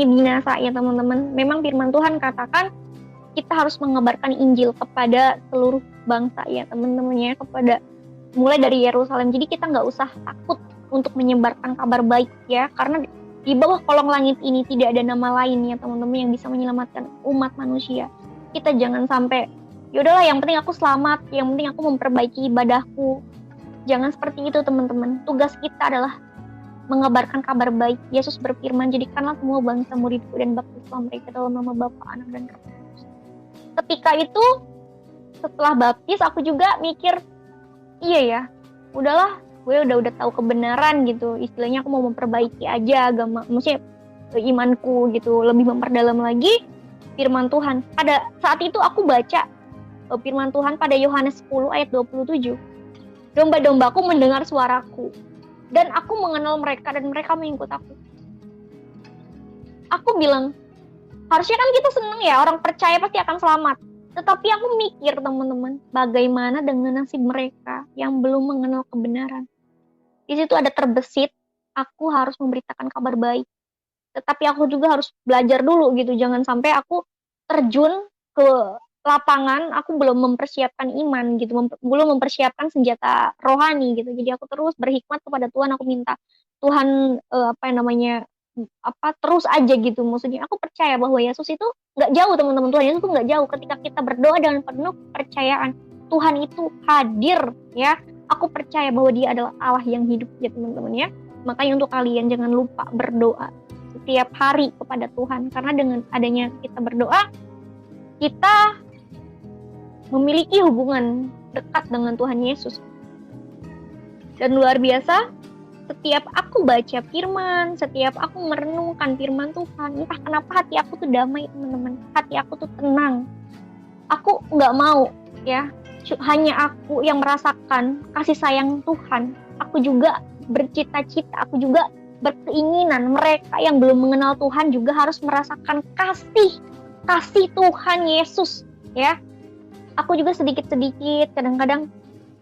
binasa ya teman-teman. Memang firman Tuhan katakan kita harus mengabarkan Injil kepada seluruh bangsa ya teman-teman ya, kepada mulai dari Yerusalem. Jadi kita nggak usah takut untuk menyebarkan kabar baik ya, karena di bawah kolong langit ini tidak ada nama lain ya teman-teman yang bisa menyelamatkan umat manusia. Kita jangan sampai yaudahlah yang penting aku selamat, yang penting aku memperbaiki ibadahku. Jangan seperti itu teman-teman. Tugas kita adalah mengabarkan kabar baik. Yesus berfirman, jadikanlah semua bangsa muridku dan baptislah mereka dalam nama Bapa, Anak dan Roh Kudus. Ketika itu setelah baptis aku juga mikir, iya ya, udahlah, gue udah tahu kebenaran gitu. Istilahnya aku mau memperbaiki aja agama, maksudnya imanku gitu, lebih memperdalam lagi firman Tuhan. Pada saat itu aku baca firman Tuhan pada Yohanes 10 ayat 27. Domba-dombaku mendengar suaraku, dan aku mengenal mereka dan mereka mengikut aku. Aku bilang, harusnya kan kita seneng ya, orang percaya pasti akan selamat. Tetapi aku mikir teman-teman, bagaimana dengan nasib mereka yang belum mengenal kebenaran. Di situ ada terbesit, aku harus memberitakan kabar baik. tetapi aku juga harus belajar dulu gitu. Jangan sampai aku terjun ke lapangan, aku belum mempersiapkan iman gitu, belum mempersiapkan senjata rohani gitu. Jadi aku terus berhikmat kepada Tuhan, aku minta Tuhan apa yang namanya apa terus aja gitu. Maksudnya aku percaya bahwa Yesus itu nggak jauh teman-teman, Tuhan Yesus itu nggak jauh ketika kita berdoa dengan penuh kepercayaan. Tuhan itu hadir ya. Aku percaya bahwa Dia adalah Allah yang hidup ya teman-teman ya. Makanya untuk kalian jangan lupa berdoa setiap hari kepada Tuhan, karena dengan adanya kita berdoa, kita memiliki hubungan dekat dengan Tuhan Yesus. Dan luar biasa, setiap aku baca firman, setiap aku merenungkan firman Tuhan, entah kenapa hati aku tuh damai teman-teman, hati aku tuh tenang. Aku nggak mau ya, hanya aku yang merasakan kasih sayang Tuhan. Aku juga bercita-cita, aku juga berkeinginan mereka yang belum mengenal Tuhan juga harus merasakan kasih Tuhan Yesus ya. Aku juga sedikit-sedikit kadang-kadang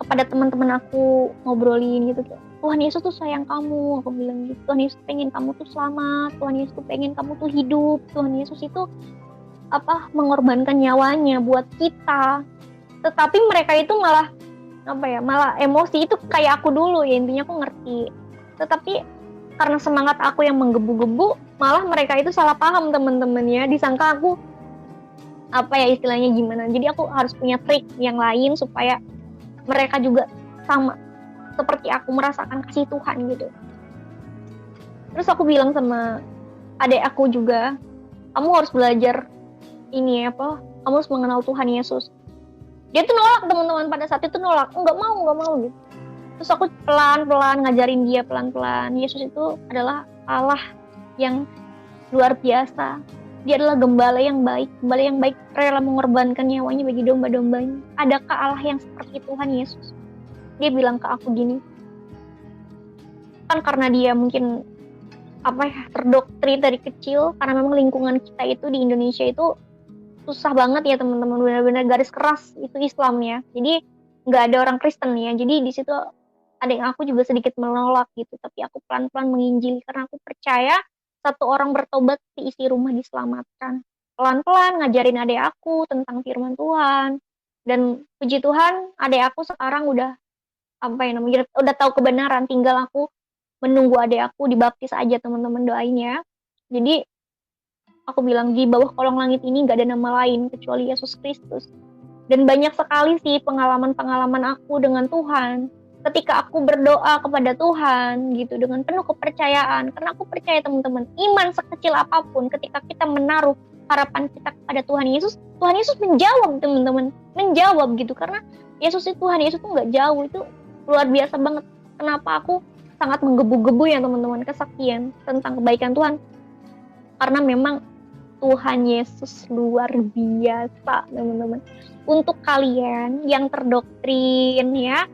kepada teman-teman aku ngobrolin gitu, Tuhan Yesus tuh sayang kamu, aku bilang gitu. Tuhan Yesus pengen kamu tuh selamat, Tuhan Yesus tuh pengen kamu tuh hidup, Tuhan Yesus itu mengorbankan nyawanya buat kita. Tetapi mereka itu malah malah emosi. Itu kayak aku dulu ya, intinya aku ngerti. Tetapi karena semangat aku yang menggebu-gebu, malah mereka itu salah paham teman-teman ya, disangka aku istilahnya gimana. Jadi aku harus punya trik yang lain supaya mereka juga sama seperti aku merasakan kasih Tuhan gitu. Terus aku bilang sama adik aku juga, kamu harus belajar kamu harus mengenal Tuhan Yesus. Dia tuh nolak teman-teman, pada saat itu nolak, nggak mau gitu. Terus aku pelan-pelan ngajarin dia pelan-pelan, Yesus itu adalah Allah yang luar biasa. Dia adalah gembala yang baik rela mengorbankan nyawanya bagi domba-dombanya. Adakah Allah yang seperti Tuhan Yesus? Dia bilang ke aku gini, kan karena dia mungkin terdoktrin dari kecil, karena memang lingkungan kita itu di Indonesia itu susah banget ya teman-teman, benar-benar garis keras itu Islam ya. Jadi nggak ada orang Kristen ya. Jadi di situ adik aku juga sedikit menolak gitu, tapi aku pelan-pelan menginjili karena aku percaya satu orang bertobat isi rumah diselamatkan. Pelan-pelan ngajarin adik aku tentang firman Tuhan, dan puji Tuhan adik aku sekarang udah udah tahu kebenaran, tinggal aku menunggu adik aku dibaptis aja teman-teman, doain ya. Jadi aku bilang di bawah kolong langit ini gak ada nama lain kecuali Yesus Kristus. Dan banyak sekali sih pengalaman-pengalaman aku dengan Tuhan ketika aku berdoa kepada Tuhan gitu dengan penuh kepercayaan, karena aku percaya teman-teman, iman sekecil apapun ketika kita menaruh harapan kita kepada Tuhan Yesus menjawab teman-teman, menjawab gitu, karena Tuhan Yesus tuh nggak jauh. Itu luar biasa banget. Kenapa aku sangat menggebu-gebu ya teman-teman kesaksian tentang kebaikan Tuhan, karena memang Tuhan Yesus luar biasa teman-teman. Untuk kalian yang terdoktrin ya,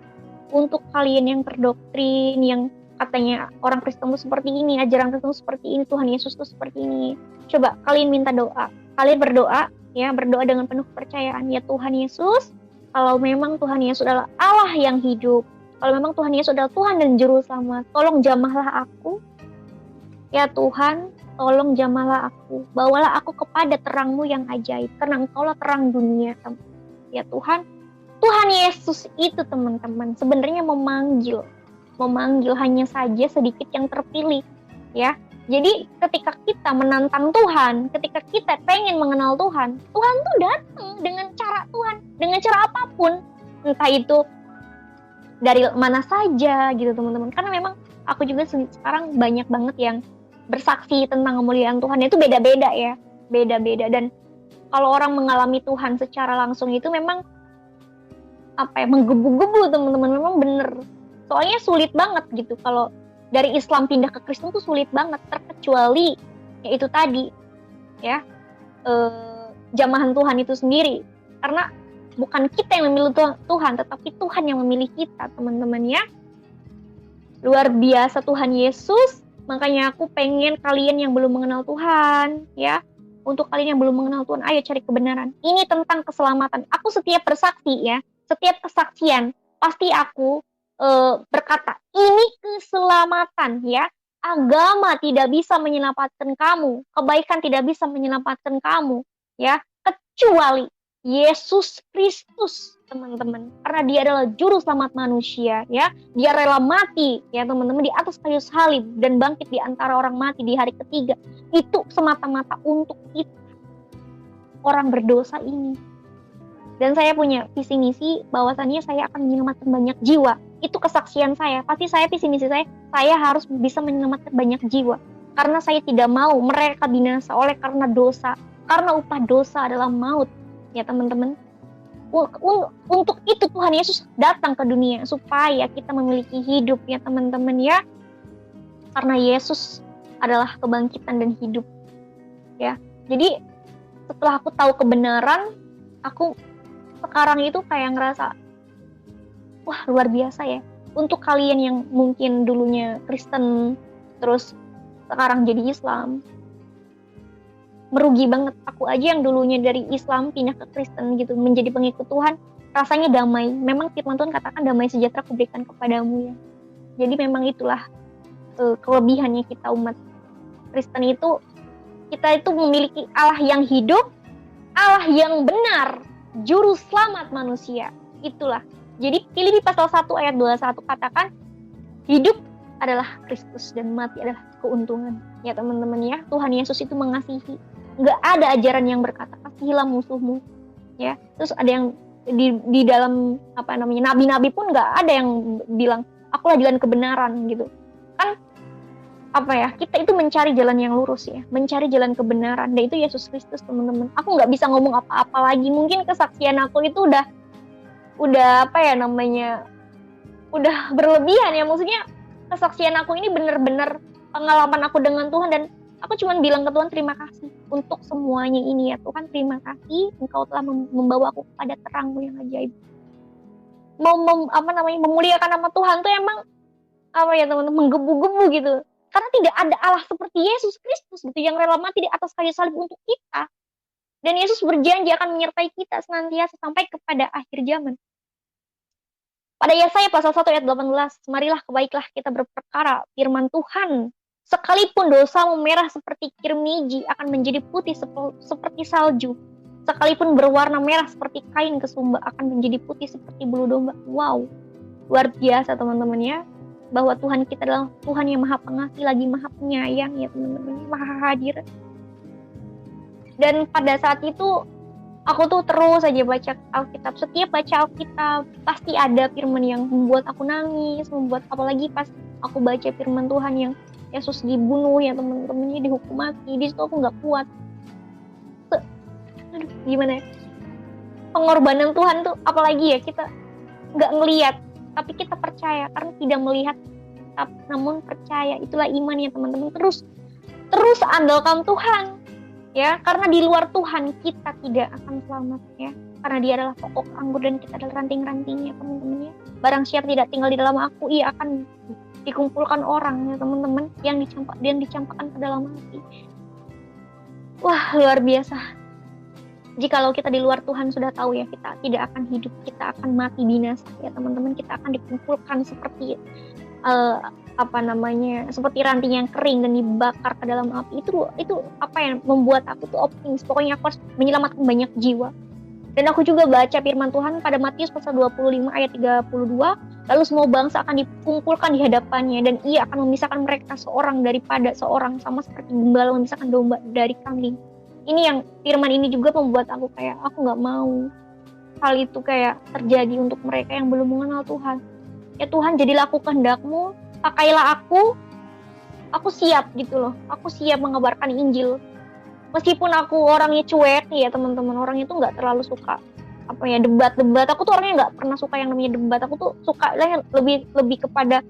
untuk kalian yang terdoktrin, yang katanya orang Kristen itu seperti ini, ajaran Kristen itu seperti ini, Tuhan Yesus itu seperti ini, coba kalian minta doa, kalian berdoa ya, berdoa dengan penuh kepercayaan. Ya Tuhan Yesus, kalau memang Tuhan Yesus adalah Allah yang hidup, kalau memang Tuhan Yesus adalah Tuhan dan Juru Selamat, tolong jamahlah aku ya Tuhan, tolong jamahlah aku, bawalah aku kepada terang-Mu yang ajaib, karena Engkaulah terang dunia ya Tuhan. Tuhan Yesus itu teman-teman sebenarnya memanggil hanya saja sedikit yang terpilih ya. Jadi ketika kita menantang Tuhan, ketika kita pengen mengenal Tuhan, Tuhan tuh datang dengan cara Tuhan, dengan cara apapun, entah itu dari mana saja gitu teman-teman. Karena memang aku juga sekarang banyak banget yang bersaksi tentang kemuliaan Tuhan, itu beda-beda ya, beda-beda. Dan kalau orang mengalami Tuhan secara langsung itu memang menggebu-gebu teman-teman, memang bener. Soalnya sulit banget gitu kalau dari Islam pindah ke Kristen tuh sulit banget, terkecuali ya itu tadi ya jamahan Tuhan itu sendiri, karena bukan kita yang memilih Tuhan, tetapi Tuhan yang memilih kita teman-teman ya. Luar biasa Tuhan Yesus. Makanya aku pengen kalian yang belum mengenal Tuhan ya, untuk kalian yang belum mengenal Tuhan, ayo cari kebenaran. Ini tentang keselamatan. Aku setiap bersaksi ya, setiap kesaksian pasti aku berkata ini keselamatan ya. agama tidak bisa menyelamatkan kamu, kebaikan tidak bisa menyelamatkan kamu, ya, kecuali Yesus Kristus, teman-teman. Karena dia adalah juru selamat manusia, ya. Dia rela mati, ya teman-teman, di atas kayu salib dan bangkit di antara orang mati di hari ketiga. Itu semata-mata untuk kita, orang berdosa ini. Dan saya punya visi misi bahwasannya saya akan menyelamatkan banyak jiwa. Itu kesaksian saya. Pasti saya visi misi saya harus bisa menyelamatkan banyak jiwa. Karena saya tidak mau mereka binasa oleh karena dosa. Karena upah dosa adalah maut, ya teman-teman. Untuk itu Tuhan Yesus datang ke dunia supaya kita memiliki hidup, ya teman-teman, ya. Karena Yesus adalah kebangkitan dan hidup, ya. Jadi setelah aku tahu kebenaran, aku sekarang itu kayak ngerasa, wah luar biasa ya. Untuk kalian yang mungkin dulunya Kristen, terus sekarang jadi Islam, merugi banget. Aku aja yang dulunya dari Islam pindah ke Kristen gitu, menjadi pengikut Tuhan, rasanya damai. Memang firman Tuhan katakan damai sejahtera kuberikan kepadamu, ya. Jadi memang itulah kelebihannya kita umat Kristen itu, kita itu memiliki Allah yang hidup, Allah yang benar, juru selamat manusia. Itulah. Jadi Filipi pasal 1 ayat 21 katakan, hidup adalah Kristus dan mati adalah keuntungan. Ya teman-teman, ya, Tuhan Yesus itu mengasihi. Nggak ada ajaran yang berkata kasihilah musuhmu, ya. Terus ada yang di dalam nabi-nabi pun nggak ada yang bilang akulah jalan kebenaran gitu. Kan kita itu mencari jalan yang lurus, ya, mencari jalan kebenaran, dan itu Yesus Kristus, teman-teman. Aku nggak bisa ngomong apa-apa lagi. Mungkin kesaksian aku itu udah udah berlebihan, ya. Maksudnya kesaksian aku ini benar-benar pengalaman aku dengan Tuhan, dan aku cuma bilang ke Tuhan terima kasih untuk semuanya ini, ya Tuhan. Terima kasih Engkau telah membawa aku kepada terang-Mu yang ajaib. Memuliakan nama Tuhan tuh emang teman-teman, menggebu-gebu gitu. Karena tidak ada Allah seperti Yesus Kristus gitu, yang rela mati di atas kayu salib untuk kita. Dan Yesus berjanji akan menyertai kita senantiasa sampai kepada akhir zaman. Pada Yesaya pasal 1 ayat 18, marilah kebaiklah kita berperkara firman Tuhan. Sekalipun dosa memerah seperti kirmiji akan menjadi putih seperti salju. Sekalipun berwarna merah seperti kain kesumba akan menjadi putih seperti bulu domba. Wow, luar biasa teman-teman, ya. Bahwa Tuhan kita adalah Tuhan yang maha pengasih lagi maha penyayang, ya teman-teman, maha hadir. Dan pada saat itu aku tuh terus aja baca Alkitab. Setiap baca Alkitab pasti ada firman yang membuat aku nangis, apalagi pas aku baca firman Tuhan yang Yesus dibunuh, ya teman-temannya, dihukum mati. Di situ aku nggak kuat. Aduh, gimana ya? Pengorbanan Tuhan tuh, apalagi ya, kita nggak ngelihat, tapi kita percaya karena tidak melihat, namun percaya. Itulah iman, ya teman-teman. Terus andalkan Tuhan, ya, karena di luar Tuhan kita tidak akan selamat, ya. Karena Dia adalah pokok anggur dan kita adalah ranting-rantingnya, teman-teman, ya. Barang siapa tidak tinggal di dalam aku, ia akan dikumpulkan orang, ya teman-teman, yang dicampakkan ke dalam api. Wah, luar biasa. Jikalau kita di luar Tuhan sudah tahu, ya, kita tidak akan hidup, kita akan mati binasa, ya teman-teman. Kita akan dikumpulkan seperti seperti ranting yang kering dan dibakar ke dalam api. Itu apa yang membuat aku tuh optimis. Pokoknya aku harus menyelamatkan banyak jiwa. Dan aku juga baca firman Tuhan pada Matius pasal 25 ayat 32, lalu semua bangsa akan dikumpulkan di hadapannya, dan Ia akan memisahkan mereka seorang daripada seorang, sama seperti gembala memisahkan domba dari kambing. Ini yang firman ini juga membuat aku kayak, aku gak mau hal itu kayak terjadi untuk mereka yang belum mengenal Tuhan. Ya Tuhan, jadilah aku kehendak-Mu, pakailah aku siap gitu loh. Aku siap mengabarkan Injil. Meskipun aku orangnya cuek, ya teman-teman, orang itu gak terlalu suka debat-debat. Aku tuh orangnya gak pernah suka yang namanya debat. Aku tuh suka lebih kepada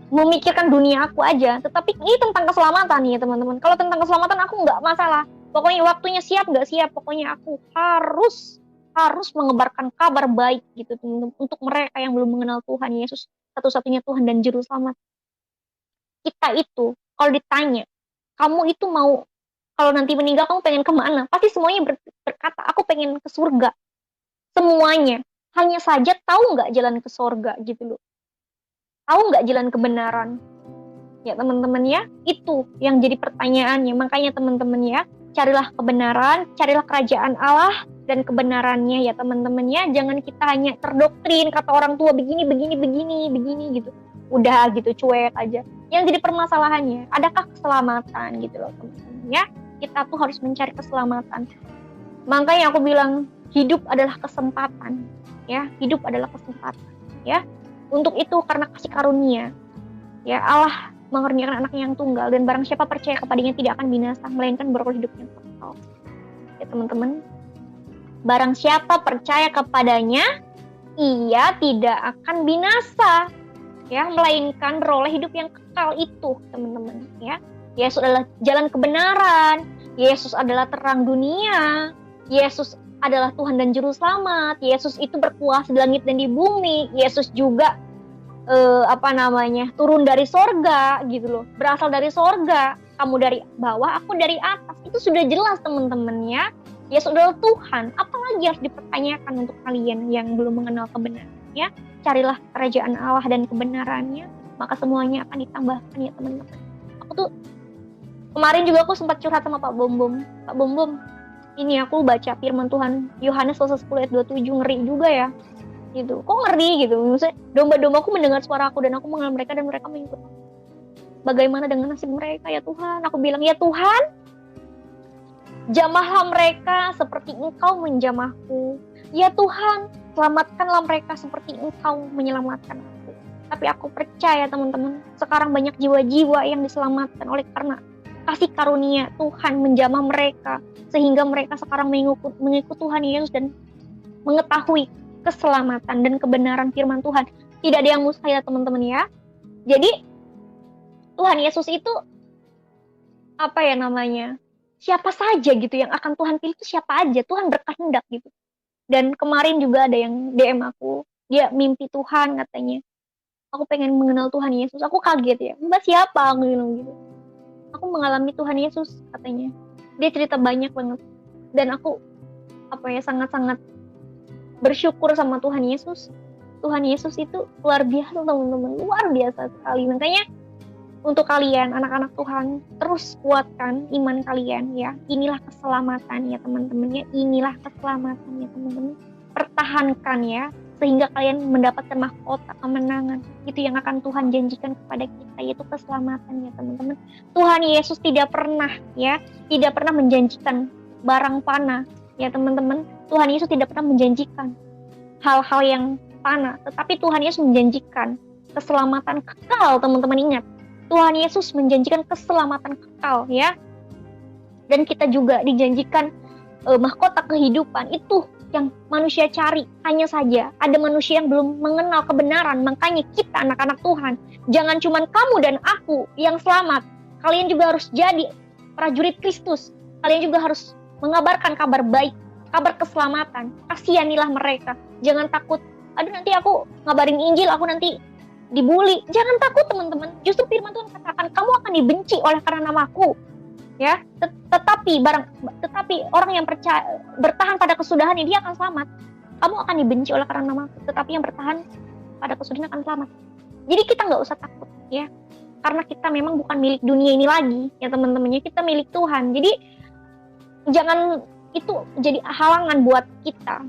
memikirkan dunia aku aja. Tetapi ini tentang keselamatan, ya teman-teman. Kalau tentang keselamatan aku gak masalah. Pokoknya waktunya siap gak siap, pokoknya aku harus mengebarkan kabar baik gitu, teman-teman, untuk mereka yang belum mengenal Tuhan Yesus, satu-satunya Tuhan dan Juru Selamat. Kita itu, kalau ditanya, kamu itu mau, kalau nanti meninggal kamu pengen kemana? Pasti semuanya berkata, aku pengen ke surga. Semuanya. Hanya saja tahu nggak jalan ke surga gitu loh. Tahu nggak jalan kebenaran. Ya teman-teman ya, itu yang jadi pertanyaannya. Makanya teman-teman ya, carilah kebenaran, carilah kerajaan Allah dan kebenarannya ya teman-teman ya. Jangan kita hanya terdoktrin kata orang tua begini gitu. Udah gitu cuek aja. Yang jadi permasalahannya, adakah keselamatan gitu loh teman-teman ya. Kita tuh harus mencari keselamatan. Makanya aku bilang hidup adalah kesempatan ya, hidup adalah kesempatan ya. Untuk itu karena kasih karunia ya Allah mengaruniakan anaknya yang tunggal, dan barang siapa percaya kepadanya tidak akan binasa melainkan beroleh hidup yang kekal. Ya teman-teman, barang siapa percaya kepadanya ia tidak akan binasa ya, melainkan beroleh hidup yang kekal itu teman-teman ya. Yesus adalah jalan kebenaran, Yesus adalah terang dunia, Yesus adalah Tuhan dan Juru Selamat, Yesus itu berkuasa di langit dan di bumi, Yesus juga turun dari sorga gitu loh, berasal dari sorga, kamu dari bawah, aku dari atas, itu sudah jelas teman-teman ya. Yesus adalah Tuhan, apalagi harus dipertanyakan untuk kalian yang belum mengenal kebenaran ya. Carilah kerajaan Allah dan kebenarannya, maka semuanya akan ditambahkan ya teman-teman. Aku tuh kemarin juga aku sempat curhat sama Pak Bombom, ini aku baca firman Tuhan Yohanes 10 ayat 27, ngeri juga ya gitu. Kok ngeri gitu, maksudnya domba-dombaku mendengar suara aku dan aku mengenal mereka dan mereka mengikut aku. Bagaimana dengan nasib mereka ya Tuhan? Aku bilang ya Tuhan, jamahlah mereka seperti Engkau menjamahku. Ya Tuhan, selamatkanlah mereka seperti Engkau menyelamatkan aku. Tapi aku percaya teman-teman, sekarang banyak jiwa-jiwa yang diselamatkan oleh karena kasih karunia Tuhan menjamah mereka, sehingga mereka sekarang mengikut Tuhan Yesus dan mengetahui keselamatan dan kebenaran firman Tuhan. Tidak ada yang mustahil teman-teman ya. Jadi Tuhan Yesus itu siapa saja gitu yang akan Tuhan pilih, itu siapa aja, Tuhan berkehendak gitu. Dan kemarin juga ada yang DM aku, dia mimpi Tuhan katanya, aku pengen mengenal Tuhan Yesus. Aku kaget ya, Mbak siapa? Aku bilang gitu. Aku mengalami Tuhan Yesus katanya. Dia cerita banyak banget dan aku sangat-sangat bersyukur sama Tuhan Yesus. Tuhan Yesus itu luar biasa teman-teman, luar biasa sekali. Makanya untuk kalian anak-anak Tuhan, terus kuatkan iman kalian ya. Inilah keselamatan ya teman-teman ya. Inilah keselamatan ya teman-teman. Pertahankan ya, sehingga kalian mendapatkan mahkota kemenangan. Itu yang akan Tuhan janjikan kepada kita, yaitu keselamatan ya teman-teman. Tuhan Yesus tidak pernah menjanjikan barang panah ya teman-teman. Tuhan Yesus tidak pernah menjanjikan hal-hal yang panah, tetapi Tuhan Yesus menjanjikan keselamatan kekal, teman-teman ingat. Tuhan Yesus menjanjikan keselamatan kekal ya. Dan kita juga dijanjikan mahkota kehidupan, itu yang manusia cari. Hanya saja ada manusia yang belum mengenal kebenaran. Makanya kita anak-anak Tuhan, jangan cuma kamu dan aku yang selamat. Kalian juga harus jadi prajurit Kristus. Kalian juga harus mengabarkan kabar baik, kabar keselamatan. Kasihanilah mereka. Jangan takut, aduh nanti aku ngabarin Injil, aku nanti dibully. Jangan takut teman-teman. Justru firman Tuhan katakan kamu akan dibenci oleh karena namaku. Ya, tetapi orang yang percaya bertahan pada kesudahannya dia akan selamat. Kamu akan dibenci oleh karena namaku, tetapi yang bertahan pada kesudahan akan selamat. Jadi kita nggak usah takut ya, karena kita memang bukan milik dunia ini lagi ya teman-temannya, kita milik Tuhan. Jadi jangan itu jadi halangan buat kita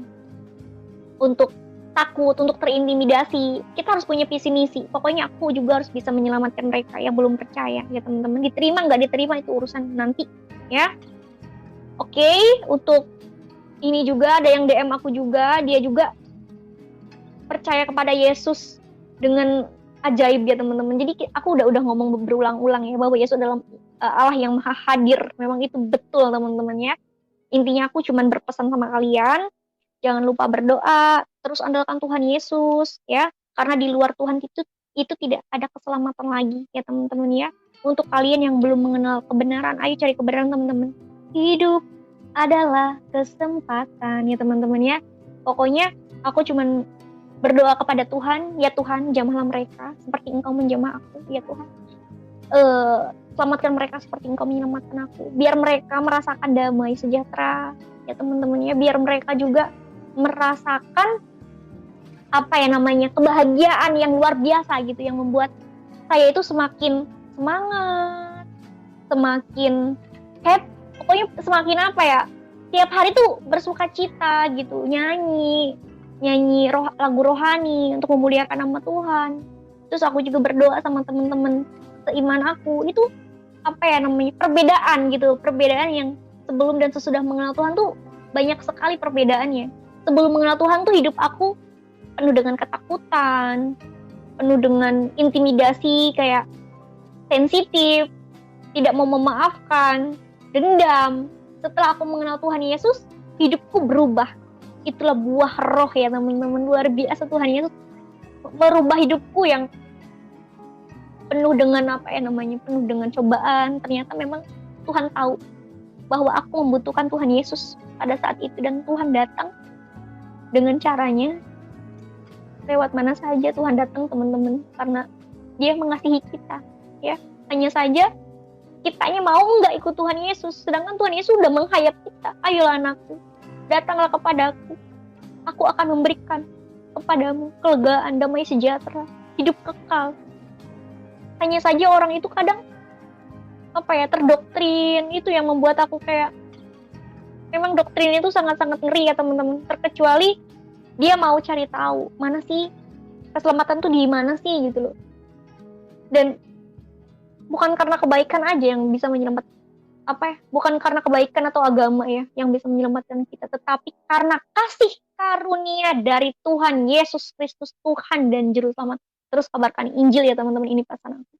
untuk takut, untuk terintimidasi. Kita harus punya visi misi. Pokoknya aku juga harus bisa menyelamatkan mereka yang belum percaya ya teman-teman. Diterima nggak diterima itu urusan nanti ya. Oke, untuk ini juga ada yang DM aku juga, dia juga percaya kepada Yesus dengan ajaib ya teman-teman. Jadi aku udah ngomong berulang-ulang ya bahwa Yesus adalah Allah yang maha hadir. Memang itu betul teman-teman ya. Intinya aku cuman berpesan sama kalian, jangan lupa berdoa, terus andalkan Tuhan Yesus ya, karena di luar Tuhan itu tidak ada keselamatan lagi ya teman-teman ya. Untuk kalian yang belum mengenal kebenaran, ayo cari kebenaran teman-teman. Hidup adalah kesempatan ya teman-teman ya. Pokoknya aku cuman berdoa kepada Tuhan, ya Tuhan jamahlah mereka seperti Engkau menjamah aku ya Tuhan. Selamatkan mereka seperti Engkau menyelamatkan aku. Biar mereka merasakan damai sejahtera ya teman-teman ya. Biar mereka juga merasakan kebahagiaan yang luar biasa gitu, yang membuat saya itu semakin semangat, semakin happy, pokoknya semakin apa ya, tiap hari tuh bersuka cita gitu, nyanyi lagu rohani untuk memuliakan nama Tuhan. Terus aku juga berdoa sama teman-teman seiman aku. Itu apa ya namanya, perbedaan gitu, perbedaan yang sebelum dan sesudah mengenal Tuhan tuh banyak sekali perbedaannya. Sebelum mengenal Tuhan tuh hidup aku penuh dengan ketakutan, penuh dengan intimidasi, kayak sensitif, tidak mau memaafkan, dendam. Setelah aku mengenal Tuhan Yesus, hidupku berubah. Itulah buah roh ya teman-teman, luar biasa. Tuhan Yesus merubah hidupku yang penuh dengan apa ya namanya, penuh dengan cobaan. Ternyata memang Tuhan tahu bahwa aku membutuhkan Tuhan Yesus pada saat itu, dan Tuhan datang dengan caranya. Lewat mana saja Tuhan datang teman-teman, karena Dia mengasihi kita ya. Hanya saja kitanya mau nggak ikut Tuhan Yesus, sedangkan Tuhan Yesus sudah menghayat kita. Ayolah anakku, datanglah kepadaku, aku akan memberikan kepadamu kelegaan, damai sejahtera, hidup kekal. Hanya saja orang itu kadang apa ya, terdoktrin. Itu yang membuat aku kayak, memang doktrin itu sangat-sangat ngeri ya teman-teman. Terkecuali dia mau cari tahu mana sih keselamatan tuh di mana sih gitu loh. Dan bukan karena kebaikan aja yang bisa menyelamatkan, apa ya, bukan karena kebaikan atau agama ya yang bisa menyelamatkan kita, tetapi karena kasih karunia dari Tuhan Yesus Kristus, Tuhan dan Juru Selamat. Terus kabarkan Injil ya teman-teman, ini pesan aku.